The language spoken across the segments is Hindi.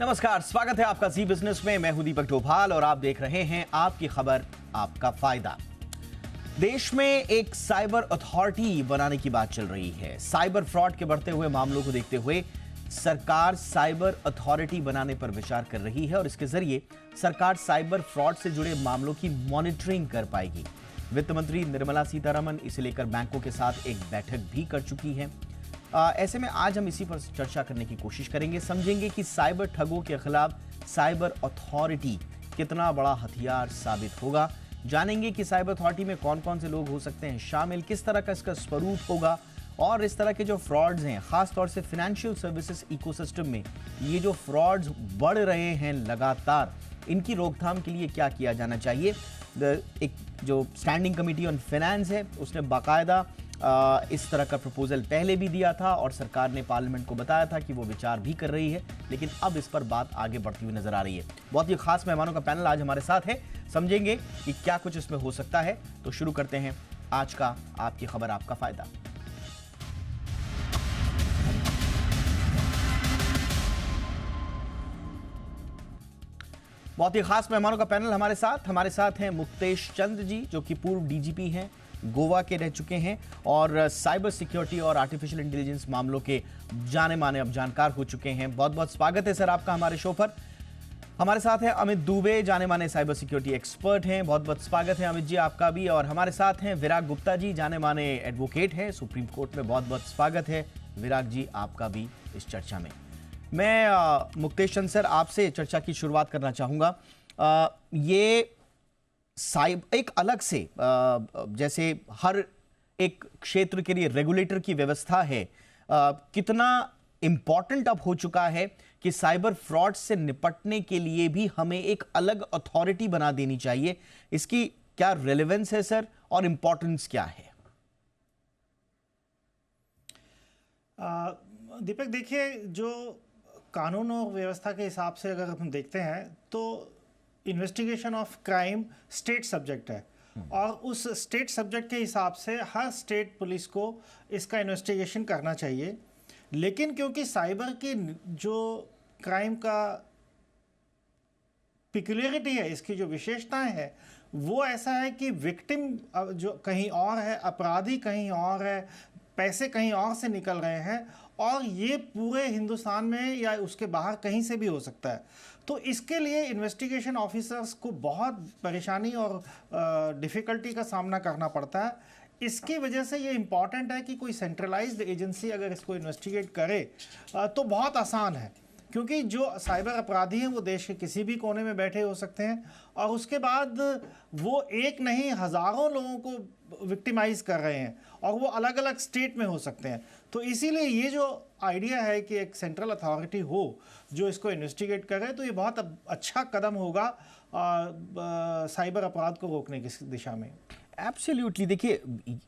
नमस्कार, स्वागत है आपका जी बिजनेस में। मैं हूं दीपक डोभाल और आप देख रहे हैं आपकी खबर आपका फायदा। देश में एक साइबर अथॉरिटी बनाने की बात चल रही है। साइबर फ्रॉड के बढ़ते हुए मामलों को देखते हुए सरकार साइबर अथॉरिटी बनाने पर विचार कर रही है और इसके जरिए सरकार साइबर फ्रॉड से जुड़े मामलों की मॉनिटरिंग कर पाएगी। वित्त मंत्री निर्मला सीतारमण इसे लेकर बैंकों के साथ एक बैठक भी कर चुकी है। ऐसे में आज हम इसी पर चर्चा करने की कोशिश करेंगे, समझेंगे कि साइबर ठगों के खिलाफ साइबर अथॉरिटी कितना बड़ा हथियार साबित होगा। जानेंगे कि साइबर अथॉरिटी में कौन कौन से लोग हो सकते हैं शामिल, किस तरह का इसका स्वरूप होगा और इस तरह के जो फ्रॉड्स हैं, खासतौर से फाइनेंशियल सर्विसेज इकोसिस्टम में ये जो फ्रॉड्स बढ़ रहे हैं लगातार, इनकी रोकथाम के लिए क्या किया जाना चाहिए। एक जो स्टैंडिंग कमेटी ऑन फाइनेंस है उसने बाकायदा इस तरह का प्रपोजल पहले भी दिया था और सरकार ने पार्लियामेंट को बताया था कि वो विचार भी कर रही है, लेकिन अब इस पर बात आगे बढ़ती हुई नजर आ रही है। बहुत ही खास मेहमानों का पैनल आज हमारे साथ है, समझेंगे कि क्या कुछ इसमें हो सकता है। तो शुरू करते हैं आज का आपकी खबर आपका फायदा। बहुत ही खास मेहमानों का पैनल हमारे साथ हैं मुक्तेश चंद्र जी, जो कि पूर्व डीजीपी हैं, गोवा के रह चुके हैं और साइबर सिक्योरिटी और आर्टिफिशियल इंटेलिजेंस मामलों के जाने माने अब जानकार हो चुके हैं। बहुत बहुत स्वागत है सर आपका हमारे शो पर। हमारे साथ हैं अमित दुबे, जाने माने साइबर सिक्योरिटी एक्सपर्ट हैं। बहुत बहुत स्वागत है अमित जी आपका भी। और हमारे साथ हैं विराग गुप्ता जी, जाने माने एडवोकेट हैं, सुप्रीम कोर्ट में। बहुत बहुत स्वागत है विराग जी आपका भी इस चर्चा में। मैं मुक्तेश चंद्र सर आपसे चर्चा की शुरुआत करना चाहूँगा। ये एक अलग से जैसे हर एक क्षेत्र के लिए रेगुलेटर की व्यवस्था है, कितना इंपॉर्टेंट अब हो चुका है कि साइबर फ्रॉड से निपटने के लिए भी हमें एक अलग अथॉरिटी बना देनी चाहिए। इसकी क्या रेलेवेंस है सर और इंपॉर्टेंस क्या है? दीपक देखिए, जो कानून और व्यवस्था के हिसाब से अगर हम देखते हैं तो investigation of crime state subject है और उस स्टेट सब्जेक्ट के हिसाब से हर स्टेट पुलिस को इसका इन्वेस्टिगेशन करना चाहिए। लेकिन क्योंकि साइबर की जो क्राइम का पिक्युलियरिटी है, इसकी जो विशेषताएं है, वो ऐसा है कि विक्टिम जो कहीं और है, अपराधी कहीं और है, पैसे कहीं और से निकल रहे हैं और ये पूरे हिंदुस्तान में या उसके बाहर कहीं से भी हो सकता है। तो इसके लिए इन्वेस्टिगेशन ऑफिसर्स को बहुत परेशानी और डिफ़िकल्टी का सामना करना पड़ता है। इसकी वजह से ये इम्पॉर्टेंट है कि कोई सेंट्रलाइज्ड एजेंसी अगर इसको इन्वेस्टिगेट करे तो बहुत आसान है, क्योंकि जो साइबर अपराधी हैं वो देश के किसी भी कोने में बैठे हो सकते हैं और उसके बाद वो एक नहीं हज़ारों लोगों को विक्टिमाइज कर रहे हैं और वो अलग अलग स्टेट में हो सकते हैं। तो इसीलिए ये जो आइडिया है कि एक सेंट्रल अथॉरिटी हो जो इसको इन्वेस्टिगेट करे, तो ये बहुत अच्छा कदम होगा साइबर अपराध को रोकने की दिशा में। एब्सोल्युटली। देखिए,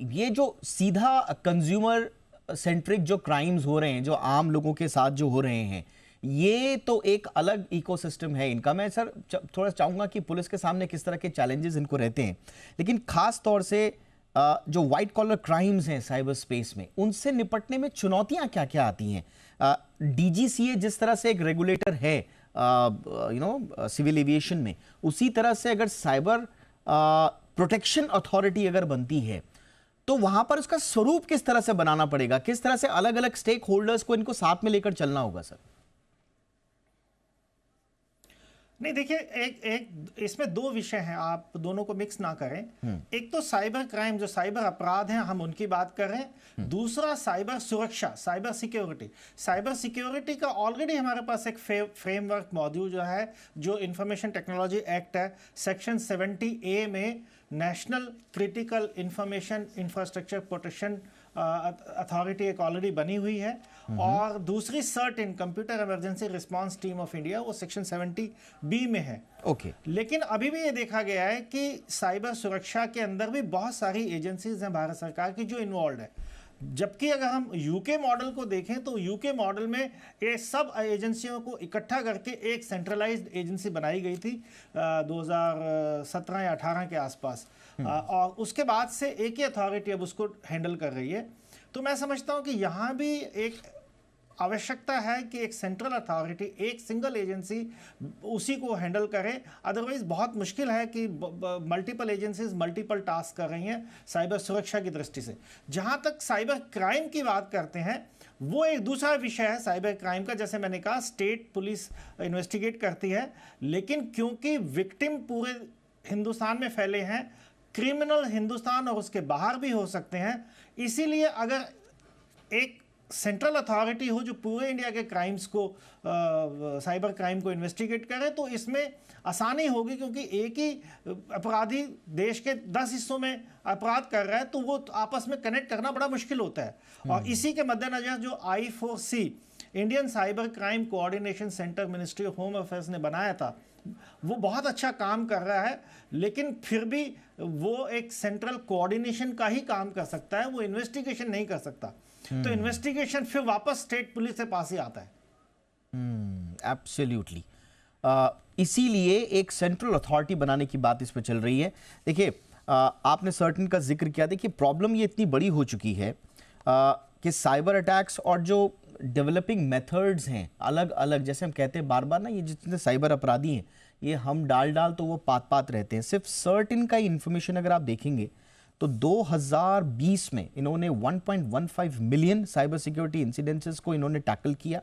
ये जो सीधा कंज्यूमर सेंट्रिक जो क्राइम्स हो रहे हैं, जो आम लोगों के साथ जो हो रहे हैं, ये तो एक अलग इकोसिस्टम है इनका। मैं सर थोड़ा चाहूंगा कि पुलिस के सामने किस तरह के चैलेंजेस इनको रहते हैं, लेकिन खास तौर से जो वाइट कॉलर क्राइम्स हैं साइबर स्पेस में, उनसे निपटने में चुनौतियां क्या क्या आती हैं। डीजीसीए जिस तरह से एक रेगुलेटर है सिविल एविएशन में, उसी तरह से अगर साइबर प्रोटेक्शन अथॉरिटी अगर बनती है तो वहां पर उसका स्वरूप किस तरह से बनाना पड़ेगा, किस तरह से अलग अलग स्टेक होल्डर्स को इनको साथ में लेकर चलना होगा सर? नहीं, देखिए, एक इसमें दो विषय हैं, आप दोनों को मिक्स ना करें। एक तो साइबर क्राइम, जो साइबर अपराध हैं, हम उनकी बात कर रहे हैं। दूसरा साइबर सुरक्षा, साइबर सिक्योरिटी। साइबर सिक्योरिटी का ऑलरेडी हमारे पास एक फ्रेमवर्क मौजूद है, जो इंफॉर्मेशन टेक्नोलॉजी एक्ट है। सेक्शन 70A में national critical information infrastructure protection authority एक ऑलरेडी बनी हुई है और दूसरी CERT in computer emergency response team of India, वो सेक्शन 70B में है। ओके। लेकिन अभी भी ये देखा गया है कि साइबर सुरक्षा के अंदर भी बहुत सारी एजेंसीज हैं भारत सरकार की जो इन्वॉल्व है। जबकि अगर हम यूके मॉडल को देखें तो यूके मॉडल में ये सब एजेंसियों को इकट्ठा करके एक सेंट्रलाइज्ड एजेंसी बनाई गई थी 2017 या 18 के आसपास, और उसके बाद से एक ही अथॉरिटी अब उसको हैंडल कर रही है। तो मैं समझता हूं कि यहाँ भी एक आवश्यकता है कि एक सेंट्रल अथॉरिटी, एक सिंगल एजेंसी उसी को हैंडल करे। अदरवाइज बहुत मुश्किल है कि मल्टीपल एजेंसीज मल्टीपल टास्क कर रही हैं साइबर सुरक्षा की दृष्टि से। जहां तक साइबर क्राइम की बात करते हैं, वो एक दूसरा विषय है साइबर क्राइम का। जैसे मैंने कहा, स्टेट पुलिस इन्वेस्टिगेट करती है, लेकिन क्योंकि विक्टिम पूरे हिंदुस्तान में फैले हैं, क्रिमिनल हिंदुस्तान और उसके बाहर भी हो सकते हैं, इसीलिए अगर एक सेंट्रल अथॉरिटी हो जो पूरे इंडिया के क्राइम्स को, साइबर क्राइम को इन्वेस्टिगेट करे, तो इसमें आसानी होगी। क्योंकि एक ही अपराधी देश के 10 हिस्सों में अपराध कर रहा है, तो वो आपस में कनेक्ट करना बड़ा मुश्किल होता है। और इसी के मद्देनजर जो I4C, Indian cyber crime coordination centre, ministry of home affairs ने बनाया था, वो बहुत अच्छा काम कर रहा है। लेकिन फिर भी वो एक सेंट्रल कोऑर्डिनेशन का ही काम कर सकता है, वो इन्वेस्टिगेशन नहीं कर सकता। तो इन्वेस्टिगेशन फिर वापस स्टेट पुलिस के पास ही आता है। एब्सोल्युटली। इसीलिए एक सेंट्रल अथॉरिटी बनाने की बात इस पर चल रही है। देखिए, आपने सर्टन का जिक्र किया। देखिए, प्रॉब्लम ये इतनी बड़ी हो चुकी है कि साइबर अटैक्स और जो डेवलपिंग मेथड्स हैं अलग अलग, जैसे हम कहते हैं बार बार ना, ये जितने साइबर अपराधी हैं, ये हम डाल तो वो पात रहते हैं। सिर्फ सर्टन का इंफॉर्मेशन अगर आप देखेंगे तो 2020 में इन्होंने 1.15 मिलियन साइबर सिक्योरिटी इंसिडेंसेस को इन्होंने टैकल किया,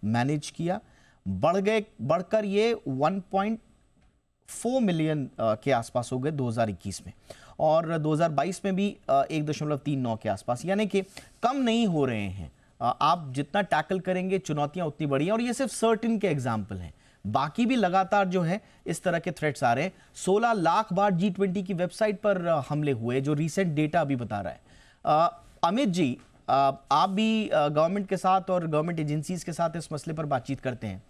मैनेज किया। बढ़कर ये 1.4 मिलियन के आसपास हो गए 2021 में, और 2022 में भी 1.39 के आसपास, यानी कि कम नहीं हो रहे हैं। आप जितना टैकल करेंगे चुनौतियां उतनी बड़ी हैं। और ये सिर्फ सर्टन के एग्जाम्पल हैं, बाकी भी लगातार जो है इस तरह के थ्रेट्स आ रहे हैं। 16 लाख बार G20 की वेबसाइट पर हमले हुए, जो रीसेंट डेटा अभी बता रहा है। अमित जी, आप भी गवर्नमेंट के साथ और गवर्नमेंट एजेंसीज के साथ इस मसले पर बातचीत करते हैं।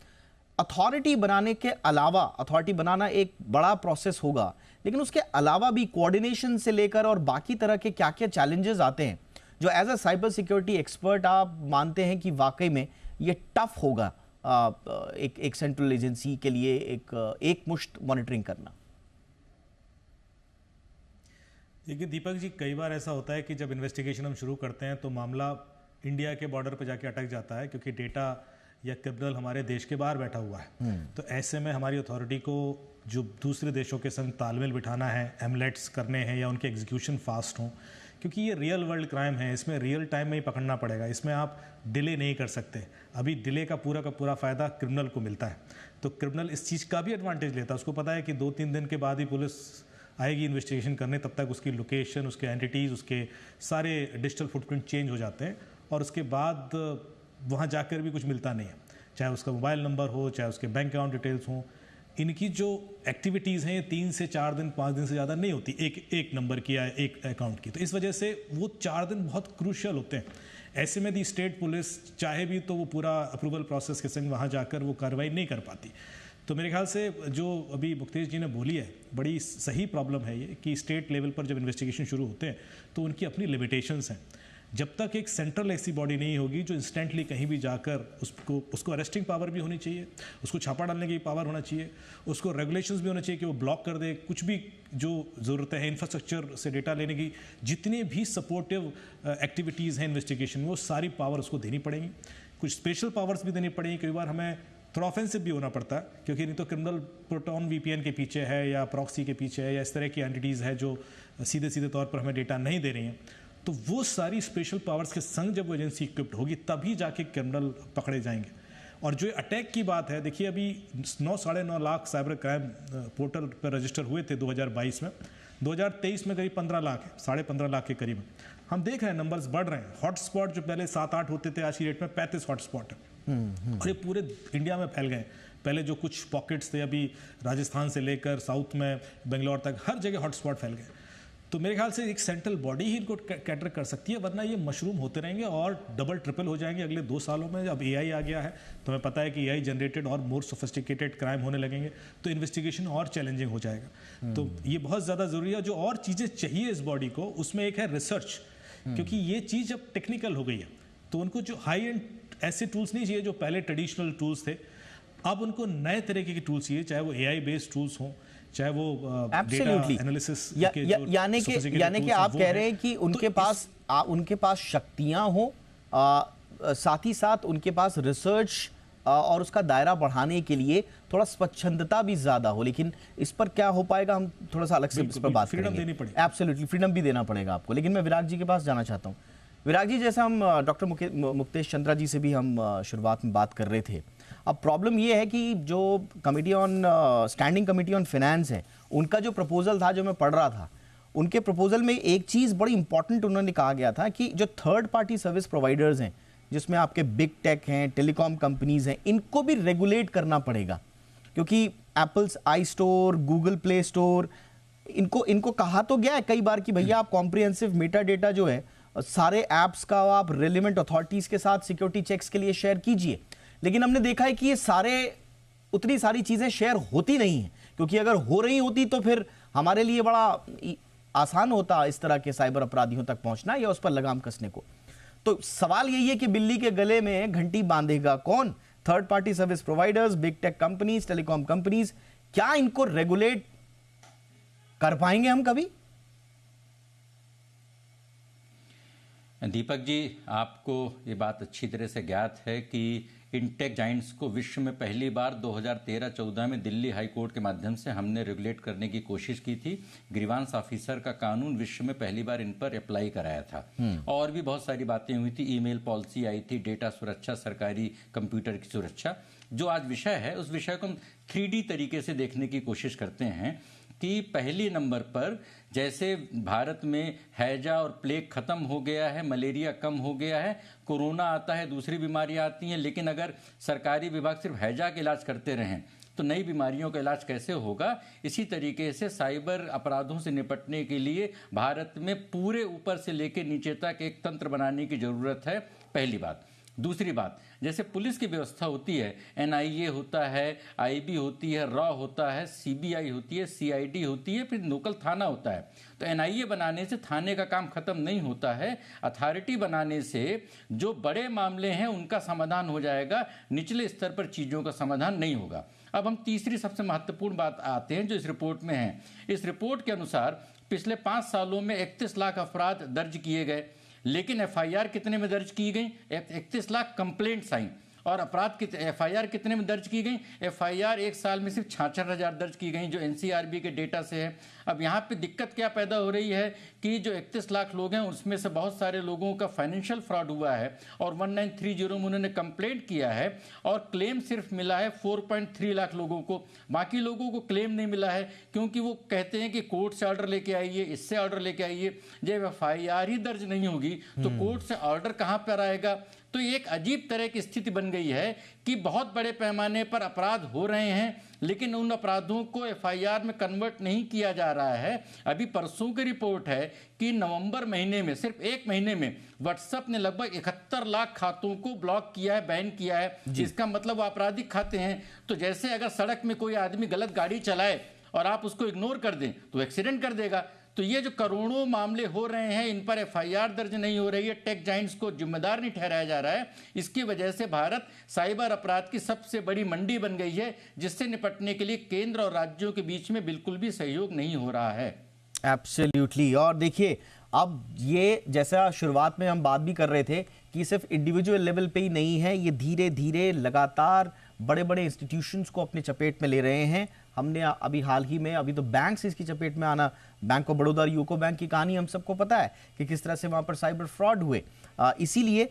अथॉरिटी बनाने के अलावा, अथॉरिटी बनाना एक बड़ा प्रोसेस होगा, लेकिन उसके अलावा भी कोऑर्डिनेशन से लेकर और बाकी तरह के क्या क्या चैलेंजेस आते हैं, जो as a cyber security expert आप मानते हैं कि वाकई में ये टफ होगा एक सेंट्रल एजेंसी के लिए एक मुश्त मॉनिटरिंग करना? देखिए दीपक जी, कई बार ऐसा होता है कि जब इन्वेस्टिगेशन हम शुरू करते हैं तो मामला इंडिया के बॉर्डर पर जाके अटक जाता है, क्योंकि डेटा या क्रिमिनल हमारे देश के बाहर बैठा हुआ है। तो ऐसे में हमारी अथॉरिटी को जो दूसरे देशों के संग तालमेल बिठाना है, एमलेट्स करने हैं या उनके एग्जीक्यूशन फास्ट हों, क्योंकि ये रियल वर्ल्ड क्राइम है, इसमें रियल टाइम में ही पकड़ना पड़ेगा, इसमें आप डिले नहीं कर सकते। अभी डिले का पूरा फ़ायदा क्रिमिनल को मिलता है, तो क्रिमिनल इस चीज़ का भी एडवांटेज लेता है। उसको पता है कि 2-3 दिन के बाद ही पुलिस आएगी इन्वेस्टिगेशन करने, तब तक उसकी लोकेशन, उसके एंटिटीज़, उसके सारे डिजिटल फुटप्रिंट चेंज हो जाते हैं, और उसके बाद वहाँ जाकर भी कुछ मिलता नहीं है, चाहे उसका मोबाइल नंबर हो, चाहे उसके बैंक अकाउंट डिटेल्स हों। इनकी जो एक्टिविटीज़ हैं 3 से 4 दिन, 5 दिन से ज़्यादा नहीं होती एक नंबर की या एक अकाउंट की। तो इस वजह से वो 4 दिन बहुत क्रूशियल होते हैं। ऐसे में दी स्टेट पुलिस चाहे भी तो वो पूरा अप्रूवल प्रोसेस के संग वहाँ जाकर वो कार्रवाई नहीं कर पाती। तो मेरे ख्याल से जो अभी मुक्तेश जी ने बोली है, बड़ी सही प्रॉब्लम है ये, कि स्टेट लेवल पर जब इन्वेस्टिगेशन शुरू होते हैं तो उनकी अपनी लिमिटेशंस हैं। जब तक एक सेंट्रल ऐसी बॉडी नहीं होगी जो इंस्टेंटली कहीं भी जाकर उसको अरेस्टिंग पावर भी होनी चाहिए, उसको छापा डालने की पावर होना चाहिए, उसको रेगुलेशंस भी होने चाहिए कि वो ब्लॉक कर दे कुछ भी जो ज़रूरतें हैं, इंफ्रास्ट्रक्चर से डेटा लेने की जितनी भी सपोर्टिव एक्टिविटीज़ हैं इन्वेस्टिगेशन में, वो सारी पावर उसको देनी पड़ेंगी। कुछ स्पेशल पावर्स भी देनी पड़ेंगी। कई बार हमें थोड़ा ऑफेंसिव भी होना पड़ता है, क्योंकि नहीं तो क्रिमिनल प्रोटॉन VPN के पीछे है या प्रॉक्सी के पीछे है या इस तरह की एंटिटीज़ है जो सीधे तौर पर हमें डेटा नहीं दे रही हैं। तो वो सारी स्पेशल पावर्स के संग जब वो एजेंसी इक्विप्ड होगी तभी जाके क्रिमिनल पकड़े जाएंगे। और जो अटैक की बात है, देखिए अभी 9-9.5 लाख साइबर क्राइम पोर्टल पर रजिस्टर हुए थे 2022 में। 2023 में करीब 15 लाख है, 15.5 लाख के करीब। हम देख रहे हैं नंबर्स बढ़ रहे हैं। हॉटस्पॉट जो पहले 7-8 होते थे, आज की डेट में 35 हॉटस्पॉट है, और ये पूरे इंडिया में फैल गए। पहले जो कुछ पॉकेट्स थे, अभी राजस्थान से लेकर साउथ में बेंगलोर तक हर जगह हॉटस्पॉट फैल गए। तो मेरे ख्याल से एक सेंट्रल बॉडी ही इनको कैटर कर सकती है, वरना ये मशरूम होते रहेंगे और डबल ट्रिपल हो जाएंगे अगले 2 सालों में। अब AI आ गया है तो हमें पता है कि AI जनरेटेड और मोर सोफिस्टिकेटेड क्राइम होने लगेंगे, तो इन्वेस्टिगेशन और चैलेंजिंग हो जाएगा। तो ये बहुत ज़्यादा ज़रूरी है। जो और चीज़ें चाहिए इस बॉडी को, उसमें एक है रिसर्च, क्योंकि ये चीज़ अब टेक्निकल हो गई है, तो उनको जो हाई एंड ऐसे टूल्स नहीं चाहिए जो पहले ट्रेडिशनल टूल्स थे। अब उनको नए तरीके के टूल्स चाहिए, चाहे वो AI बेस्ड टूल्स हों, चाहे वो डेटा एनालिसिस, यानी कि आप कह रहे हैं कि उनके पास शक्तियां हो, साथ ही साथ उनके पास रिसर्च और उसका दायरा बढ़ाने के लिए थोड़ा स्वच्छंदता भी ज्यादा हो, लेकिन इस पर क्या हो पाएगा, हम थोड़ा सा अलग से इस पर बात करेंगे। फ्रीडम देनी पड़ेगी, एब्सोल्युटली फ्रीडम भी देना पड़ेगा आपको। लेकिन मैं विराग जी के पास जाना चाहता हूँ। विराग जी, जैसा हम डॉक्टर मुक्तेश चंद्रा जी से भी हम शुरुआत में बात कर रहे थे, अब प्रॉब्लम ये है कि जो committee on standing committee on finance है, उनका जो प्रपोजल था, जो मैं पढ़ रहा था, उनके प्रपोजल में एक चीज बड़ी इंपॉर्टेंट उन्होंने कहा गया था कि जो थर्ड पार्टी सर्विस प्रोवाइडर्स हैं, जिसमें आपके बिग टेक हैं, टेलीकॉम कंपनीज हैं, इनको भी रेगुलेट करना पड़ेगा, क्योंकि apples I store, Google play store, इनको कहा तो गया है कई बार कि भैया आप कॉम्प्रिहेंसिव मेटा डेटा जो है सारे ऐप्स का आप रेलेवेंट अथॉरिटीज के साथ सिक्योरिटी चेक्स के लिए शेयर कीजिए। लेकिन हमने देखा है कि ये उतनी सारी चीजें शेयर होती नहीं है, क्योंकि अगर हो रही होती तो फिर हमारे लिए बड़ा आसान होता इस तरह के साइबर अपराधियों तक पहुंचना या उस पर लगाम कसने को। तो सवाल यही है कि बिल्ली के गले में घंटी बांधेगा कौन? Third party service providers, big tech companies, telecom companies. क्या इनको रेगुलेट कर पाएंगे हम कभी? दीपक जी, आपको ये बात अच्छी तरह से ज्ञात है कि इंटेक जाइंट्स को विश्व में पहली बार 2013-14 में दिल्ली हाई कोर्ट के माध्यम से हमने रेगुलेट करने की कोशिश की थी। ग्रीवांस ऑफिसर का कानून विश्व में पहली बार इन पर अप्लाई कराया था। और भी बहुत सारी बातें हुई थी, ईमेल पॉलिसी आई थी, डेटा सुरक्षा, सरकारी कंप्यूटर की सुरक्षा। जो आज विषय है, उस विषय को हम 3D तरीके से देखने की कोशिश करते हैं कि पहले नंबर पर जैसे भारत में हैजा और प्लेग खत्म हो गया है, मलेरिया कम हो गया है, कोरोना आता है, दूसरी बीमारियां आती हैं, लेकिन अगर सरकारी विभाग सिर्फ हैजा का इलाज करते रहें तो नई बीमारियों का इलाज कैसे होगा? इसी तरीके से साइबर अपराधों से निपटने के लिए भारत में पूरे ऊपर से लेकर नीचे तक एक तंत्र बनाने की जरूरत है, पहली बात। दूसरी बात, जैसे पुलिस की व्यवस्था होती है, NIA होता है, IB होती है, रॉ होता है, CBI होती है, CID होती है, फिर लोकल थाना होता है। तो NIA बनाने से थाने का काम खत्म नहीं होता है, अथॉरिटी बनाने से जो बड़े मामले हैं उनका समाधान हो जाएगा, निचले स्तर पर चीज़ों का समाधान नहीं होगा। अब हम तीसरी सबसे महत्वपूर्ण बात आते हैं जो इस रिपोर्ट में है। इस रिपोर्ट के अनुसार पिछले 5 सालों में 31 लाख अपराध दर्ज किए गए, लेकिन FIR कितने में दर्ज की गई? 31 लाख कंप्लेंट्स आई। और अपराध FIR कितने में दर्ज की गई? FIR एक साल में सिर्फ 66,000 दर्ज की गई, जो NCRB के डेटा से है। अब यहाँ पे दिक्कत क्या पैदा हो रही है कि जो 31 लाख लोग हैं उसमें से बहुत सारे लोगों का फाइनेंशियल फ्रॉड हुआ है और 1930 में उन्होंने कंप्लेंट किया है और क्लेम सिर्फ मिला है 4.3 लाख लोगों को। बाकी लोगों को क्लेम नहीं मिला है क्योंकि वो कहते हैं कि कोर्ट से ऑर्डर लेके आइए, इससे ऑर्डर लेके आइए। जब FIR ही दर्ज नहीं होगी तो कोर्ट से ऑर्डर कहाँ पर आएगा? तो ये एक अजीब तरह की स्थिति बन गई है कि बहुत बड़े पैमाने पर अपराध हो रहे हैं, लेकिन उन अपराधों को FIR में कन्वर्ट नहीं किया जा रहा है। अभी परसों की रिपोर्ट है कि नवंबर महीने में, सिर्फ एक महीने में, व्हाट्सएप ने लगभग 71 लाख खातों को ब्लॉक किया है, बैन किया है। इसका मतलब वो आपराधिक खाते हैं। तो जैसे अगर सड़क में कोई आदमी गलत गाड़ी चलाए और आप उसको इग्नोर कर दें तो एक्सीडेंट कर देगा। तो ये जो करोड़ों मामले हो रहे हैं, इन पर FIR दर्ज नहीं हो रही है, टेक जाइंट्स को जिम्मेदार नहीं ठहराया जा रहा है। इसकी वजह से भारत साइबर अपराध की सबसे बड़ी मंडी बन गई है, जिससे निपटने के लिए केंद्र और राज्यों के बीच में बिल्कुल भी सहयोग नहीं हो रहा है। एब्सोल्युटली। और देखिए, अब ये जैसा शुरुआत में हम बात भी कर रहे थे कि सिर्फ इंडिविजुअल लेवल पे ही नहीं है, ये धीरे धीरे लगातार बड़े बड़े इंस्टीट्यूशंस को अपने चपेट में ले रहे हैं। हमने अभी हाल ही में, अभी तो बैंक्स इसकी चपेट में आना, bank of Baroda, UCO bank की कहानी हम सबको पता है कि किस तरह से वहां पर साइबर फ्रॉड हुए। इसीलिए,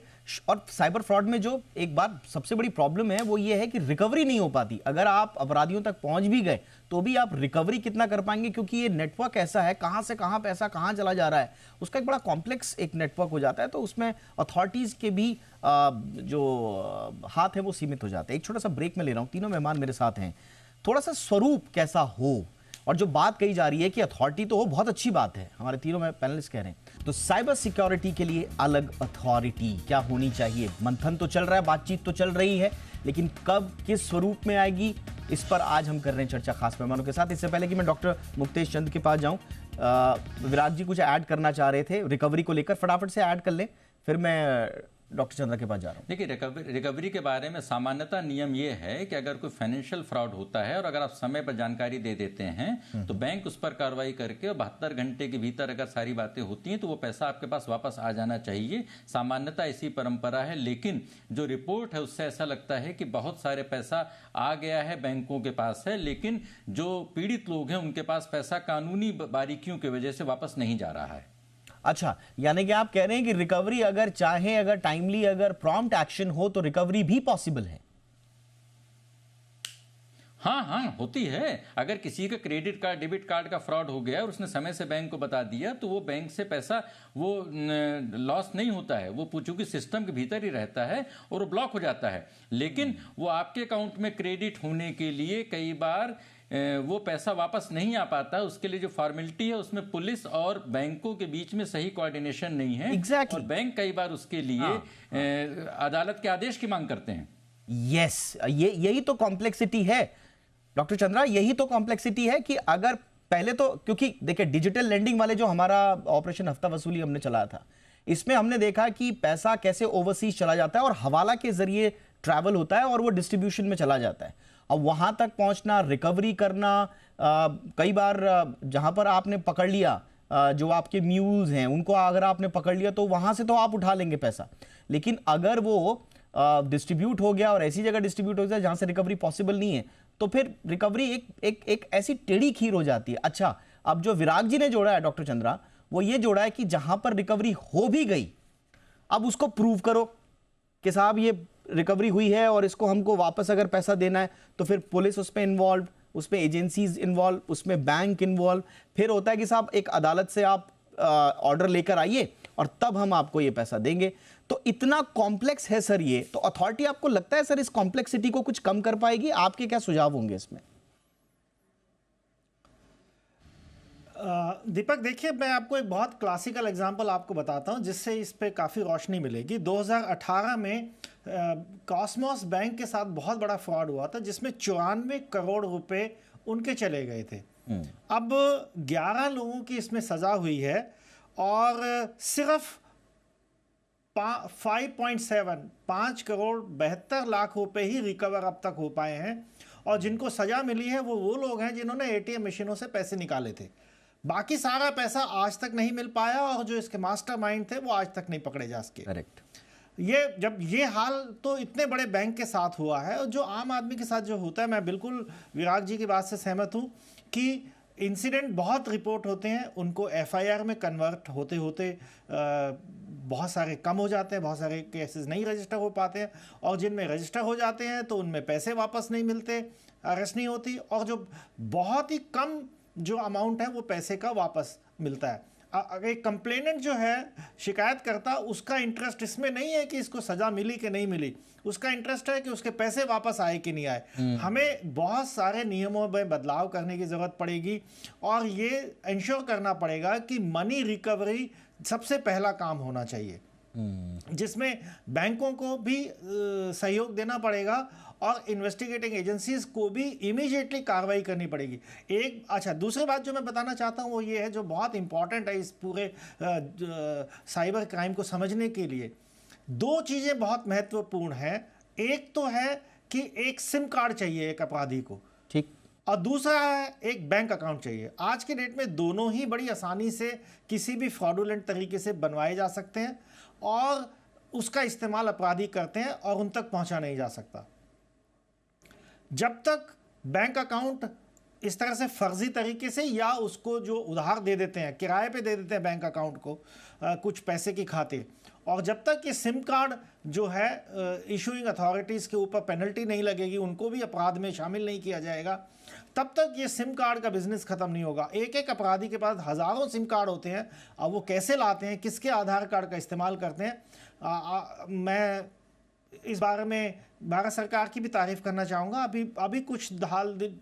और साइबर फ्रॉड में जो एक बात सबसे बड़ी प्रॉब्लम है वो ये है कि रिकवरी नहीं हो पाती। अगर आप अपराधियों तक पहुंच भी गए तो भी आप रिकवरी कितना कर पाएंगे, क्योंकि ये नेटवर्क ऐसा है, कहां से कहां पैसा कहां चला जा रहा है, उसका एक बड़ा कॉम्प्लेक्स एक नेटवर्क हो जाता है। तो उसमें अथॉरिटीज के भी जो हाथ है वो सीमित हो जाते हैं। एक छोटा सा ब्रेक में ले रहा हूं, तीनों मेहमान मेरे साथ हैं। थोड़ा सा स्वरूप कैसा हो, और जो बात कही जा रही है कि अथॉरिटी तो हो, बहुत अच्छी बात है, हमारे तीनों में पैनलिस्ट कह रहे हैं। तो साइबर सिक्योरिटी के लिए अलग अथॉरिटी क्या होनी चाहिए? मंथन तो चल रहा है, बातचीत तो चल रही है, लेकिन कब, किस स्वरूप में आएगी, इस पर आज हम कर रहे हैं चर्चा खास मेहमानों के साथ। इससे पहले कि मैं डॉक्टर मुक्तेश चंद के पास जाऊं, विराट जी कुछ ऐड करना चाह रहे थे रिकवरी को लेकर, फटाफट से ऐड कर लें, फिर मैं डॉक्टर चंद्रा के पास जा रहा हूँ। देखिए, रिकवरी के बारे में सामान्यतः नियम ये है कि अगर कोई फाइनेंशियल फ्रॉड होता है और अगर आप समय पर जानकारी दे देते हैं तो बैंक उस पर कार्रवाई करके 72 घंटे के भीतर अगर सारी बातें होती हैं तो वो पैसा आपके पास वापस आ जाना चाहिए। सामान्यतः ऐसी परंपरा है, लेकिन जो रिपोर्ट है उससे ऐसा लगता है कि बहुत सारे पैसा आ गया है, बैंकों के पास है, लेकिन जो पीड़ित लोग हैं उनके पास पैसा कानूनी बारीकियों की वजह से वापस नहीं जा रहा है। अच्छा, यानी कि आप कह रहे हैं कि रिकवरी अगर चाहे, अगर टाइमली, अगर प्रॉम्प्ट एक्शन हो तो रिकवरी भी पॉसिबल है। हाँ, होती है। अगर किसी का क्रेडिट कार्ड, डेबिट कार्ड का फ्रॉड हो गया और उसने समय से बैंक को बता दिया तो वो बैंक से पैसा वो लॉस नहीं होता है, वो चूंकि सिस्टम के भीतर ही रहता है और वो ब्लॉक हो जाता है। लेकिन वो आपके अकाउंट में क्रेडिट होने के लिए कई बार वो पैसा वापस नहीं आ पाता। उसके लिए जो फॉर्मेलिटी है उसमें पुलिस और बैंकों के बीच में सही कोऑर्डिनेशन नहीं है। Exactly. और बैंक कई बार उसके लिए अदालत के आदेश की मांग करते हैं। यस, यही तो कॉम्प्लेक्सिटी है डॉक्टर चंद्रा, यही तो कॉम्प्लेक्सिटी है कि अगर पहले तो, क्योंकि देखिए डिजिटल लेंडिंग वाले जो हमारा ऑपरेशन हफ्ता वसूली हमने चलाया था, इसमें हमने देखा कि पैसा कैसे ओवरसीज चला जाता है और हवाला के जरिए ट्रैवल होता है और वो डिस्ट्रीब्यूशन में चला जाता है। अब वहां तक पहुंचना, रिकवरी करना, कई बार जहां पर आपने पकड़ लिया, जो आपके म्यूल्स हैं उनको अगर आपने पकड़ लिया तो वहां से तो आप उठा लेंगे पैसा, लेकिन अगर वो डिस्ट्रीब्यूट हो गया और ऐसी जगह डिस्ट्रीब्यूट हो गया जहां से रिकवरी पॉसिबल नहीं है तो फिर रिकवरी एक ऐसी टेढ़ी खीर हो जाती है। अच्छा, अब जो विराग जी ने जोड़ा है डॉक्टर चंद्रा, वो ये जोड़ा है कि जहां पर रिकवरी हो भी गई, अब उसको प्रूव करो कि साहब ये रिकवरी हुई है और इसको हमको वापस अगर पैसा देना है तो फिर पुलिस उसमें इन्वॉल्व, उसमें एजेंसीज इन्वॉल्व, उसमें बैंक इन्वॉल्व, फिर होता है कि साहब एक अदालत से आप ऑर्डर लेकर आइए और तब हम आपको ये पैसा देंगे। तो इतना कॉम्प्लेक्स है सर ये, तो अथॉरिटी आपको लगता है सर इस कॉम्प्लेक्सिटी को कुछ कम कर पाएगी? आपके क्या सुझाव होंगे इसमें? दीपक, देखिए मैं आपको एक बहुत क्लासिकल एग्जांपल आपको बताता हूं जिससे इस पे काफ़ी रोशनी मिलेगी। 2018 में कॉस्मोस बैंक के साथ बहुत बड़ा फ्रॉड हुआ था जिसमें 94 करोड़ रुपए उनके चले गए थे। अब 11 लोगों की इसमें सजा हुई है और सिर्फ 5 करोड़ 72 लाख रुपए ही रिकवर अब तक हो पाए हैं और जिनको सजा मिली है वो लोग हैं जिन्होंने एटीएम मशीनों से पैसे निकाले थे। बाकी सारा पैसा आज तक नहीं मिल पाया और जो इसके मास्टरमाइंड थे वो आज तक नहीं पकड़े जा सके। करेक्ट। जब ये हाल तो इतने बड़े बैंक के साथ हुआ है और जो आम आदमी के साथ जो होता है, मैं बिल्कुल विराग जी की बात से सहमत हूँ कि इंसिडेंट बहुत रिपोर्ट होते हैं, उनको एफआईआर में कन्वर्ट होते होते बहुत सारे कम हो जाते हैं, बहुत सारे केसेस नहीं रजिस्टर हो पाते हैं और जिनमें रजिस्टर हो जाते हैं तो उनमें पैसे वापस नहीं मिलते, अरेस्ट नहीं होती और जो बहुत ही कम जो अमाउंट है वो पैसे का वापस मिलता है। अगर एक कंप्लेनेंट जो है शिकायत करता, उसका इंटरेस्ट इसमें नहीं है कि इसको सजा मिली कि नहीं मिली, उसका इंटरेस्ट है कि उसके पैसे वापस आए कि नहीं आए। हमें बहुत सारे नियमों में बदलाव करने की ज़रूरत पड़ेगी और ये इंश्योर करना पड़ेगा कि मनी रिकवरी सबसे पहला काम होना चाहिए, जिसमें बैंकों को भी सहयोग देना पड़ेगा और इन्वेस्टिगेटिंग एजेंसीज को भी इमीडिएटली कार्रवाई करनी पड़ेगी। अच्छा, दूसरी बात जो मैं बताना चाहता हूँ वो ये है, जो बहुत इंपॉर्टेंट है इस पूरे साइबर क्राइम को समझने के लिए। 2 चीज़ें बहुत महत्वपूर्ण हैं। एक तो है कि एक सिम कार्ड चाहिए एक अपराधी को, ठीक, और दूसरा है एक बैंक अकाउंट चाहिए। आज के डेट में दोनों ही बड़ी आसानी से किसी भी फ्रॉडुलेंट तरीके से बनवाए जा सकते हैं और उसका इस्तेमाल अपराधी करते हैं और उन तक पहुंचा नहीं जा सकता। जब तक बैंक अकाउंट इस तरह से फर्जी तरीके से या उसको जो उधार दे देते हैं, किराए पे दे देते हैं बैंक अकाउंट को कुछ पैसे की खातिर, और जब तक ये सिम कार्ड जो है इशूइंग अथॉरिटीज़ के ऊपर पेनल्टी नहीं लगेगी, उनको भी अपराध में शामिल नहीं किया जाएगा, तब तक ये सिम कार्ड का बिजनेस खत्म नहीं होगा। एक अपराधी के पास हज़ारों सिम कार्ड होते हैं, अब वो कैसे लाते हैं, किसके आधार कार्ड का इस्तेमाल करते हैं। मैं इस बारे में भारत सरकार की भी तारीफ करना चाहूँगा। अभी कुछ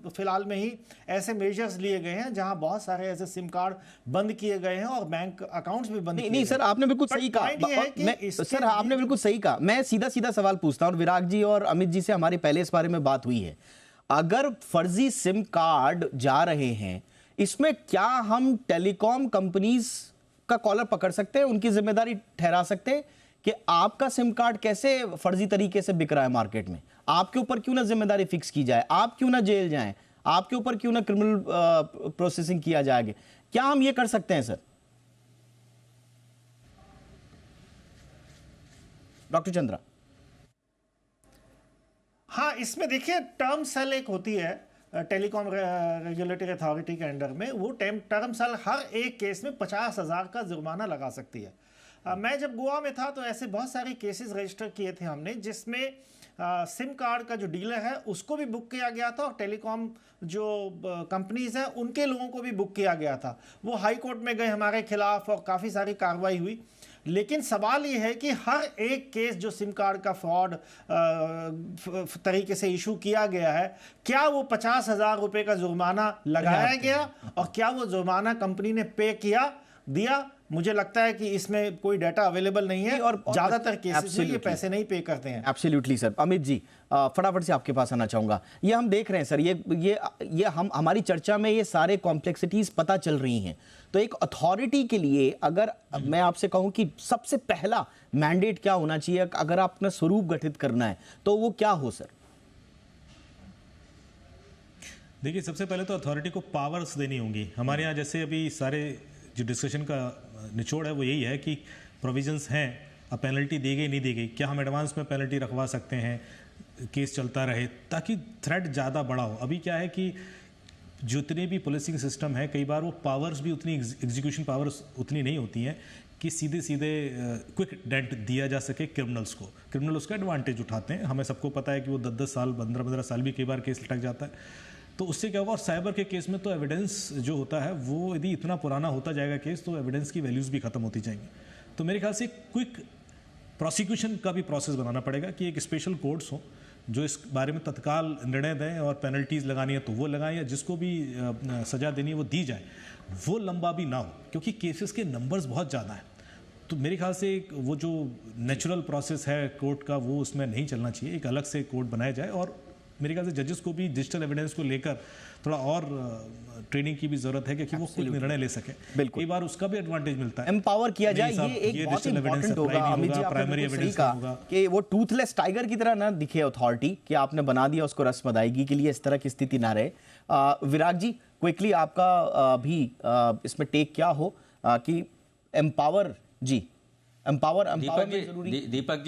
फिलहाल में ही ऐसे मेजर्स लिए गए हैं जहां बहुत सारे ऐसे सिम कार्ड बंद किए गए हैं और बैंक अकाउंट्स भी बंद किए नहीं सर, आपने बिल्कुल सही कहा। सर आपने बिल्कुल सही कहा। मैं सीधा सवाल पूछता हूँ, विराग जी और अमित जी से हमारी पहले इस बारे में बात हुई है। अगर फर्जी सिम कार्ड जा रहे हैं, इसमें क्या हम टेलीकॉम कंपनीज का कॉलर पकड़ सकते हैं, उनकी जिम्मेदारी ठहरा सकते हैं, कि आपका सिम कार्ड कैसे फर्जी तरीके से बिक रहा है मार्केट में। आपके ऊपर क्यों ना जिम्मेदारी फिक्स की जाए, आप क्यों ना जेल जाएं, आपके ऊपर क्यों ना क्रिमिनल प्रोसेसिंग किया जाएगा। क्या हम ये कर सकते हैं सर? डॉक्टर चंद्रा। हाँ, इसमें देखिए टर्म सेल एक होती है टेलीकॉम रेगुलेटरी अथॉरिटी के अंडर में, वो टर्म सेल हर एक केस में 50,000 का जुर्माना लगा सकती है। मैं जब गोवा में था तो ऐसे बहुत सारे केसेस रजिस्टर किए थे हमने, जिसमें सिम कार्ड का जो डीलर है उसको भी बुक किया गया था और टेलीकॉम जो कंपनीज हैं उनके लोगों को भी बुक किया गया था। वो हाई कोर्ट में गए हमारे खिलाफ और काफ़ी सारी कार्रवाई हुई। लेकिन सवाल ये है कि हर एक केस जो सिम कार्ड का फ्रॉड तरीके से इशू किया गया है, क्या वो 50,000 रुपए का जुर्माना लगाया गया और क्या वो जुर्माना कंपनी ने पे दिया? मुझे लगता है कि इसमें कोई डाटा अवेलेबल नहीं है और ज्यादातर केसेस में ये पैसे नहीं पे करते हैं। Absolutely sir. अमित जी, फटाफट से आपके पास आना चाहूंगा। ये हम देख रहे हैं सर, ये हमारी चर्चा में ये सारे कॉम्प्लेक्सिटीज पता चल रही हैं। तो एक अथॉरिटी के लिए अगर मैं आपसे कहूं कि सबसे पहला मैंडेट क्या होना चाहिए, अगर आप अपना स्वरूप गठित करना है तो वो क्या हो सर? देखिए, सबसे पहले तो अथॉरिटी को पावर्स देनी होंगी। हमारे यहाँ जैसे अभी सारे जो डिस्कशन का निचोड़ है वो यही है कि प्रोविजंस हैं, अब पेनल्टी दी गई नहीं दी गई, क्या हम एडवांस में पेनल्टी रखवा सकते हैं, केस चलता रहे ताकि थ्रेट ज़्यादा बड़ा हो। अभी क्या है कि जितने भी पुलिसिंग सिस्टम है, कई बार वो पावर्स भी उतनी एग्जीक्यूशन पावर्स उतनी नहीं होती हैं कि सीधे सीधे क्विक डेंट दिया जा सके क्रिमिनल्स को। क्रिमिनल उसका एडवांटेज उठाते हैं। हमें सबको पता है कि वो 10-10 साल 15-15 साल भी कई बार केस लटक जाता है। तो उससे क्या होगा, और साइबर के केस में तो एविडेंस जो होता है वो यदि इतना पुराना होता जाएगा केस तो एविडेंस की वैल्यूज़ भी खत्म होती जाएंगी। तो मेरे ख्याल से क्विक प्रोसिक्यूशन का भी प्रोसेस बनाना पड़ेगा कि एक स्पेशल कोर्ट्स हो जो इस बारे में तत्काल निर्णय दें और पेनल्टीज़ लगानी है तो वो लगाएं, या जिसको भी सज़ा देनी है वो दी जाए। वो लंबा भी ना हो क्योंकि केसेस के नंबर्स बहुत ज़्यादा हैं। तो मेरे ख्याल से वो जो नेचुरल प्रोसेस है कोर्ट का वो उसमें नहीं चलना चाहिए, एक अलग से कोर्ट बनाया जाए। और मेरे ख्याल से जजेस को भी डिजिटल एविडेंस को लेकर थोड़ा और ट्रेनिंग की भी जरूरत है कि वो खुद निर्णय ले सके। कई बार उसका भी एडवांटेज मिलता है, एम्पावर किया जाए। ये एक बहुत इंपॉर्टेंट होगा अमित जी, प्राइमरी एविडेंस का कि वो टूथलेस टाइगर की तरह ना दिखे अथॉरिटी कि आपने बना दिया उसको रस्म अदायगी के लिए, इस तरह की स्थिति ना रहे। विराग जी, क्विकली आपका भी इसमें टेक क्या हो कि एम्पावर जरूरी। दीपक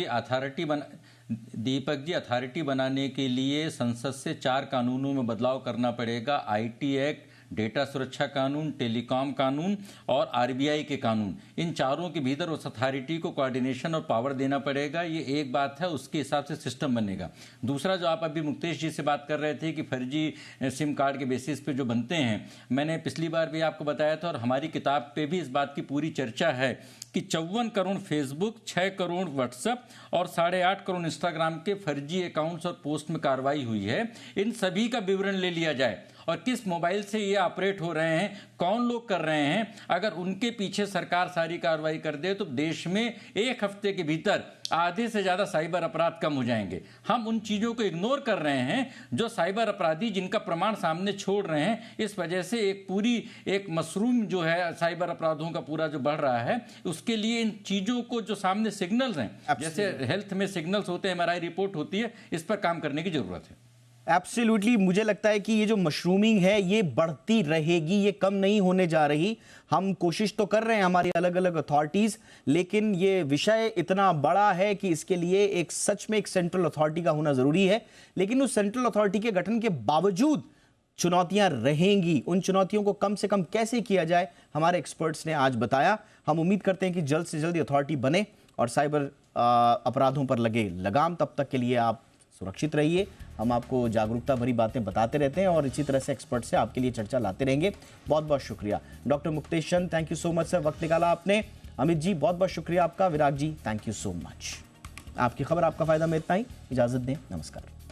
जी, अथॉरिटी बनाने के लिए संसद से 4 कानूनों में बदलाव करना पड़ेगा। आईटी एक्ट, डेटा सुरक्षा कानून, टेलीकॉम कानून और आरबीआई के कानून। इन चारों के भीतर उस अथॉरिटी को कोऑर्डिनेशन और पावर देना पड़ेगा। ये एक बात है, उसके हिसाब से सिस्टम बनेगा। दूसरा, जो आप अभी मुक्तेश जी से बात कर रहे थे कि फर्जी सिम कार्ड के बेसिस पे जो बनते हैं, मैंने पिछली बार भी आपको बताया था और हमारी किताब पे भी इस बात की पूरी चर्चा है कि 54 करोड़ फेसबुक, 6 करोड़ व्हाट्सएप और 8.5 करोड़ इंस्टाग्राम के फर्जी अकाउंट्स और पोस्ट में कार्रवाई हुई है। इन सभी का विवरण ले लिया जाए और किस मोबाइल से ये ऑपरेट हो रहे हैं, कौन लोग कर रहे हैं। अगर उनके पीछे सरकार सारी कार्रवाई कर दे तो देश में 1 हफ्ते के भीतर आधे से ज़्यादा साइबर अपराध कम हो जाएंगे। हम उन चीज़ों को इग्नोर कर रहे हैं जो साइबर अपराधी जिनका प्रमाण सामने छोड़ रहे हैं। इस वजह से एक मशरूम जो है साइबर अपराधों का पूरा जो बढ़ रहा है, उसके लिए इन चीज़ों को जो सामने सिग्नल्स हैं, जैसे हेल्थ में सिग्नल्स होते हैं, MRI रिपोर्ट होती है, इस पर काम करने की जरूरत है। एब्सोल्युटली, मुझे लगता है कि ये जो मशरूमिंग है ये बढ़ती रहेगी, ये कम नहीं होने जा रही। हम कोशिश तो कर रहे हैं हमारी अलग अलग अथॉरिटीज, लेकिन ये विषय इतना बड़ा है कि इसके लिए एक सच में एक सेंट्रल अथॉरिटी का होना जरूरी है। लेकिन उस सेंट्रल अथॉरिटी के गठन के बावजूद चुनौतियां रहेंगी। उन चुनौतियों को कम से कम कैसे किया जाए, हमारे एक्सपर्ट्स ने आज बताया। हम उम्मीद करते हैं कि जल्द से जल्द अथॉरिटी बने और साइबर अपराधों पर लगे लगाम। तब तक के लिए आप सुरक्षित रहिए। हम आपको जागरूकता भरी बातें बताते रहते हैं और इसी तरह से एक्सपर्ट से आपके लिए चर्चा लाते रहेंगे। बहुत बहुत शुक्रिया doctor Muktesh Chand, thank you so much sir, वक्त निकाला आपने। अमित जी, बहुत बहुत शुक्रिया आपका। विराग जी, थैंक यू सो मच। आपकी खबर आपका फायदा में इतना ही, इजाजत दें, नमस्कार।